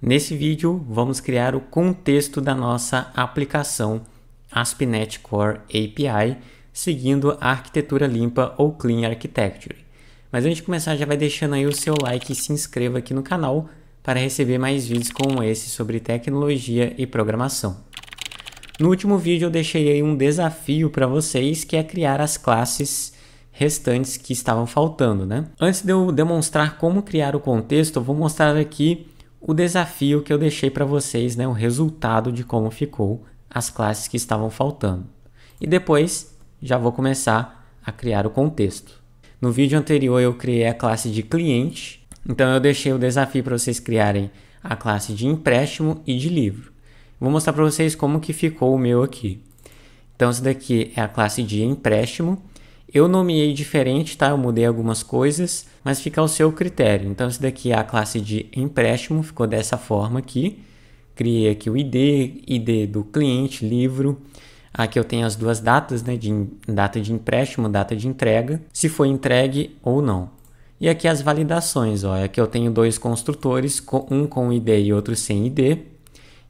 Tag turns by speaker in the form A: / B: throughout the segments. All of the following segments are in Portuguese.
A: Nesse vídeo, vamos criar o contexto da nossa aplicação ASP.NET Core API, seguindo a arquitetura limpa ou Clean Architecture. Mas antes de começar, já vai deixando aí o seu like e se inscreva aqui no canal para receber mais vídeos como esse sobre tecnologia e programação. No último vídeo eu deixei aí um desafio para vocês, que é criar as classes restantes que estavam faltando, né? Antes de eu demonstrar como criar o contexto, eu vou mostrar aqui o desafio que eu deixei para vocês, né? O resultado de como ficou as classes que estavam faltando. E depois já vou começar a criar o contexto. No vídeo anterior eu criei a classe de cliente, então eu deixei o desafio para vocês criarem a classe de empréstimo e de livro. Vou mostrar para vocês como que ficou o meu aqui. Então essa daqui é a classe de empréstimo. Eu nomeei diferente, tá? Eu mudei algumas coisas, mas fica ao seu critério. Então essa daqui é a classe de empréstimo, ficou dessa forma aqui. Criei aqui o ID do cliente, livro. Aqui eu tenho as duas datas, né? Data de empréstimo, data de entrega, se foi entregue ou não. E aqui as validações, ó. Aqui eu tenho dois construtores, um com ID e outro sem ID.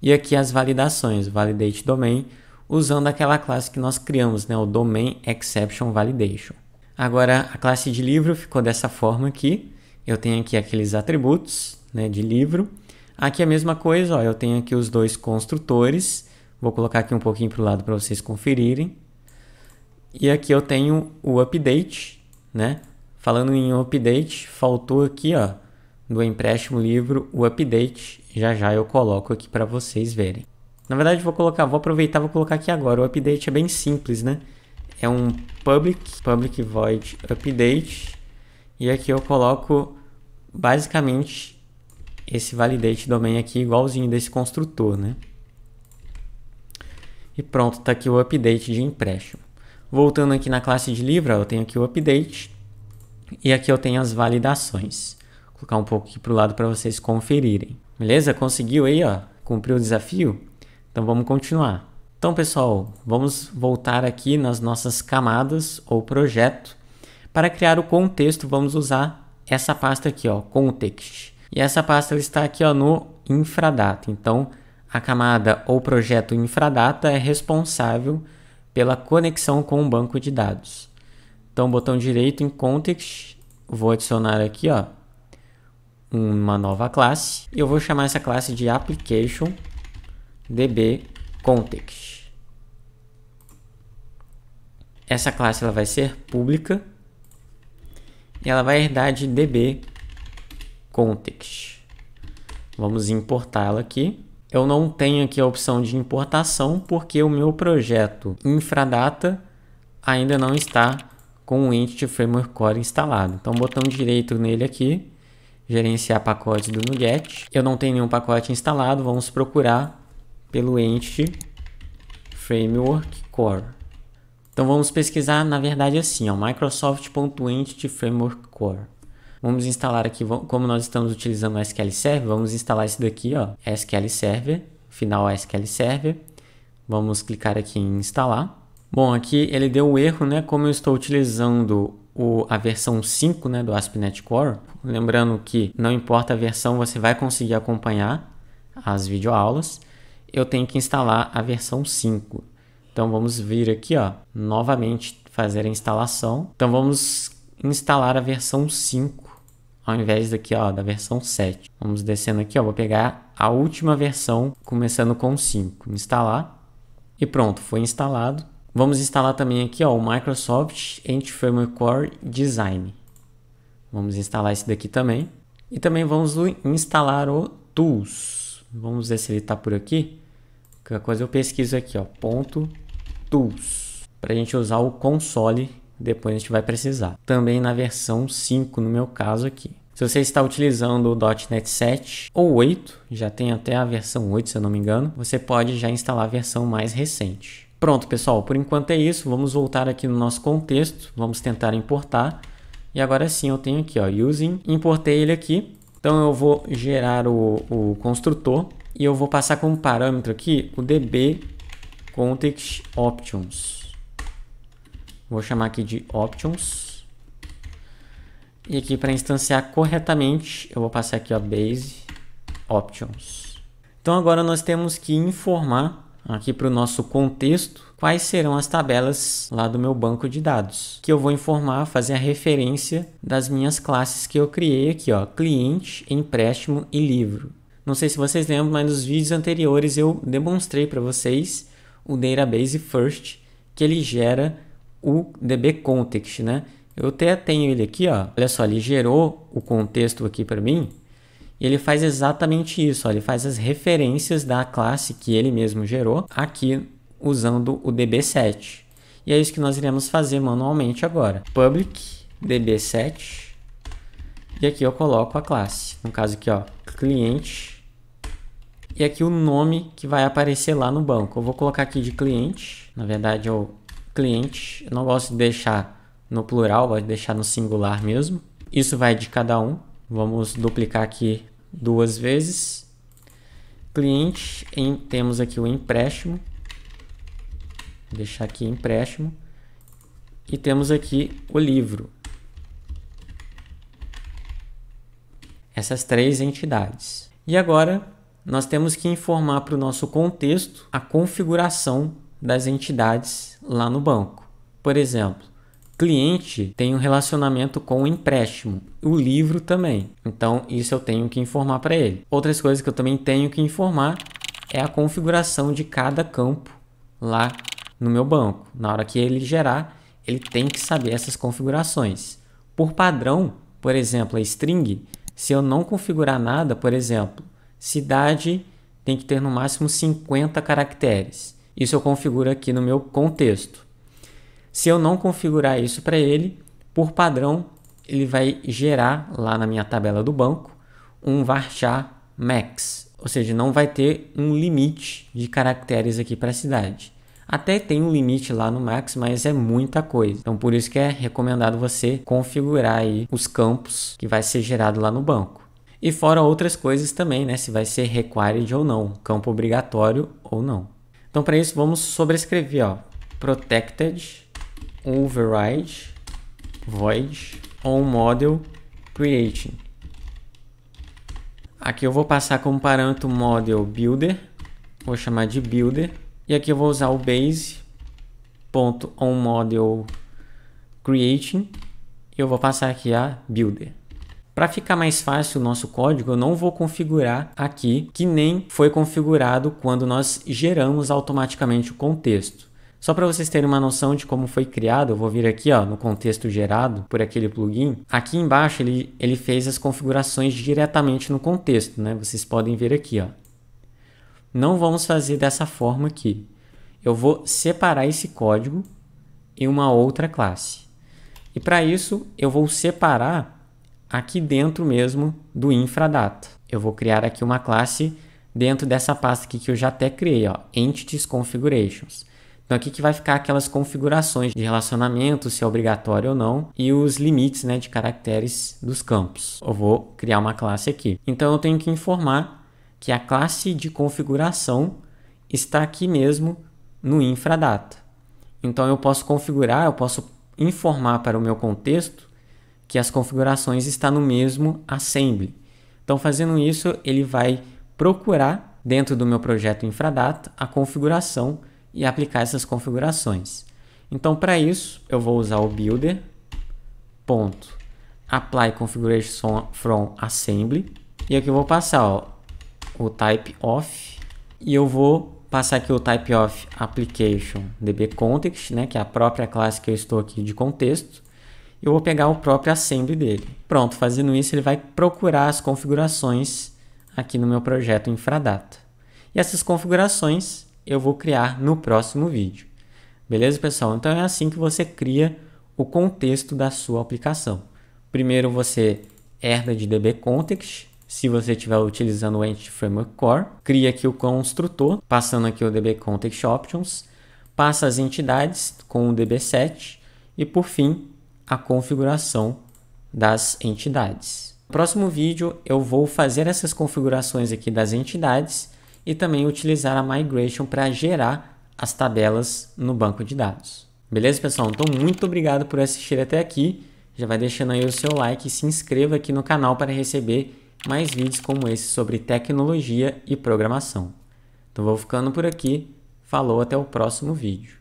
A: E aqui as validações, validate domain, usando aquela classe que nós criamos, né? O domain exception validation. Agora a classe de livro ficou dessa forma aqui. Eu tenho aqui aqueles atributos, né, de livro. Aqui a mesma coisa, ó, eu tenho aqui os dois construtores. Vou colocar aqui um pouquinho para o lado para vocês conferirem. E aqui eu tenho o update, né? Falando em update, faltou aqui, ó, do empréstimo livro, o update. Já eu coloco aqui para vocês verem. Na verdade, vou aproveitar e vou colocar aqui agora. O update é bem simples, né? É um public void update. E aqui eu coloco basicamente esse validate domain aqui, igualzinho desse construtor, né? E pronto, tá aqui o update de empréstimo. Voltando aqui na classe de livro, eu tenho aqui o update. E aqui eu tenho as validações. Vou colocar um pouco aqui para o lado para vocês conferirem. Beleza? Conseguiu aí, ó? Cumpriu o desafio? Então vamos continuar. Então, pessoal, vamos voltar aqui nas nossas camadas ou projeto. Para criar o contexto, vamos usar essa pasta aqui, ó, context. E essa pasta está aqui, ó, no infradata. Então, a camada ou projeto infradata é responsável pela conexão com o banco de dados. Então, botão direito em context, vou adicionar aqui, ó, uma nova classe. E eu vou chamar essa classe de application db context. Essa classe ela vai ser pública e ela vai herdar de db context. Vamos importá-la aqui. Eu não tenho aqui a opção de importação porque o meu projeto infradata ainda não está com o Entity Framework Core instalado. Então, botão direito nele aqui, gerenciar pacotes do NuGet. Eu não tenho nenhum pacote instalado, vamos procurar pelo Entity Framework Core. Então vamos pesquisar, na verdade, assim, ó, Microsoft.Entity Framework Core. Vamos instalar aqui, como nós estamos utilizando o SQL Server, vamos instalar esse daqui, ó, SQL Server, final SQL Server. Vamos clicar aqui em instalar. Bom, aqui ele deu um erro, né? Como eu estou utilizando a versão 5, né, do ASP.NET Core, lembrando que não importa a versão, você vai conseguir acompanhar as videoaulas. Eu tenho que instalar a versão 5. Então vamos vir aqui, ó, novamente fazer a instalação. Então vamos instalar a versão 5 ao invés daqui, ó, da versão 7. Vamos descendo aqui, ó, vou pegar a última versão começando com 5, instalar e pronto, foi instalado. Vamos instalar também aqui, ó, o Microsoft Entity Framework Core Design. Vamos instalar esse daqui também. E também vamos instalar o Tools. Vamos ver se ele está por aqui. Qualquer coisa eu pesquiso aqui, ó, .tools. Para a gente usar o console, depois a gente vai precisar. Também na versão 5, no meu caso aqui. Se você está utilizando o .NET 7 ou 8, já tem até a versão 8, se eu não me engano, você pode já instalar a versão mais recente. Pronto, pessoal, por enquanto é isso. Vamos voltar aqui no nosso contexto. Vamos tentar importar. E agora sim eu tenho aqui, ó, using. Importei ele aqui. Então eu vou gerar o construtor. E eu vou passar como parâmetro aqui o db context options. Vou chamar aqui de options. E aqui para instanciar corretamente, eu vou passar aqui, ó, base Options. Então agora nós temos que informar aqui para o nosso contexto quais serão as tabelas lá do meu banco de dados, que eu vou informar, fazer a referência das minhas classes que eu criei aqui, ó, cliente, empréstimo e livro. Não sei se vocês lembram, mas nos vídeos anteriores eu demonstrei para vocês o Database First, que ele gera o DB Context, né? Eu até tenho ele aqui, ó. Olha só, ele gerou o contexto aqui para mim. E ele faz exatamente isso, ó. Ele faz as referências da classe que ele mesmo gerou aqui usando o db7. E é isso que nós iremos fazer manualmente agora. Public db7. E aqui eu coloco a classe. No caso aqui, ó, cliente. E aqui o nome que vai aparecer lá no banco. Eu vou colocar aqui de cliente. Na verdade, é o cliente. Eu não gosto de deixar no plural, vou deixar no singular mesmo. Isso vai de cada um. Vamos duplicar aqui 2 vezes. Cliente, temos aqui o empréstimo. Vou deixar aqui empréstimo. E temos aqui o livro. Essas 3 entidades. E agora nós temos que informar para o nosso contexto a configuração das entidades lá no banco. Por exemplo, cliente tem um relacionamento com o empréstimo, o livro também. Então, isso eu tenho que informar para ele. Outras coisas que eu também tenho que informar é a configuração de cada campo lá no meu banco. Na hora que ele gerar, ele tem que saber essas configurações. Por padrão, por exemplo, a string, se eu não configurar nada, por exemplo, cidade tem que ter no máximo 50 caracteres. Isso eu configuro aqui no meu contexto. Se eu não configurar isso para ele, por padrão, ele vai gerar lá na minha tabela do banco um varchar max, ou seja, não vai ter um limite de caracteres aqui para a cidade. Até tem um limite lá no max, mas é muita coisa. Então, por isso que é recomendado você configurar aí os campos que vai ser gerado lá no banco. E fora outras coisas também, né? Se vai ser required ou não, campo obrigatório ou não. Então, para isso, vamos sobrescrever, ó, protected override void onModel creating. Aqui eu vou passar como parâmetro model builder, vou chamar de builder, e aqui eu vou usar o base.onModel creating e eu vou passar aqui a builder. Para ficar mais fácil o nosso código, eu não vou configurar aqui que nem foi configurado quando nós geramos automaticamente o contexto. Só para vocês terem uma noção de como foi criado, eu vou vir aqui, ó, no contexto gerado por aquele plugin. Aqui embaixo ele fez as configurações diretamente no contexto, né? Vocês podem ver aqui, ó. Não vamos fazer dessa forma aqui. Eu vou separar esse código em uma outra classe. E para isso eu vou separar aqui dentro mesmo do infradata. Eu vou criar aqui uma classe dentro dessa pasta aqui que eu já até criei, ó, Entities Configurations. Então aqui que vai ficar aquelas configurações de relacionamento, se é obrigatório ou não, e os limites, né, de caracteres dos campos. Eu vou criar uma classe aqui. Então eu tenho que informar que a classe de configuração está aqui mesmo no infradata. Então eu posso configurar, eu posso informar para o meu contexto que as configurações estão no mesmo assembly. Então fazendo isso, ele vai procurar dentro do meu projeto infradata a configuração e aplicar essas configurações. Então, para isso, eu vou usar o builder.apply configuration from assembly e aqui eu vou passar, ó, o type of e eu vou passar aqui o type of application dbContext, né, que é a própria classe que eu estou aqui de contexto. Eu vou pegar o próprio assembly dele. Pronto, fazendo isso, ele vai procurar as configurações aqui no meu projeto infradata. E essas configurações eu vou criar no próximo vídeo. Beleza, pessoal? Então é assim que você cria o contexto da sua aplicação. Primeiro você herda de dbContext, se você estiver utilizando o Entity Framework Core. Cria aqui o construtor, passando aqui o dbContext Options. Passa as entidades com o db7 e, por fim, a configuração das entidades. No próximo vídeo eu vou fazer essas configurações aqui das entidades e também utilizar a Migration para gerar as tabelas no banco de dados. Beleza, pessoal? Então, muito obrigado por assistir até aqui. Já vai deixando aí o seu like e se inscreva aqui no canal para receber mais vídeos como esse sobre tecnologia e programação. Então vou ficando por aqui. Falou, até o próximo vídeo.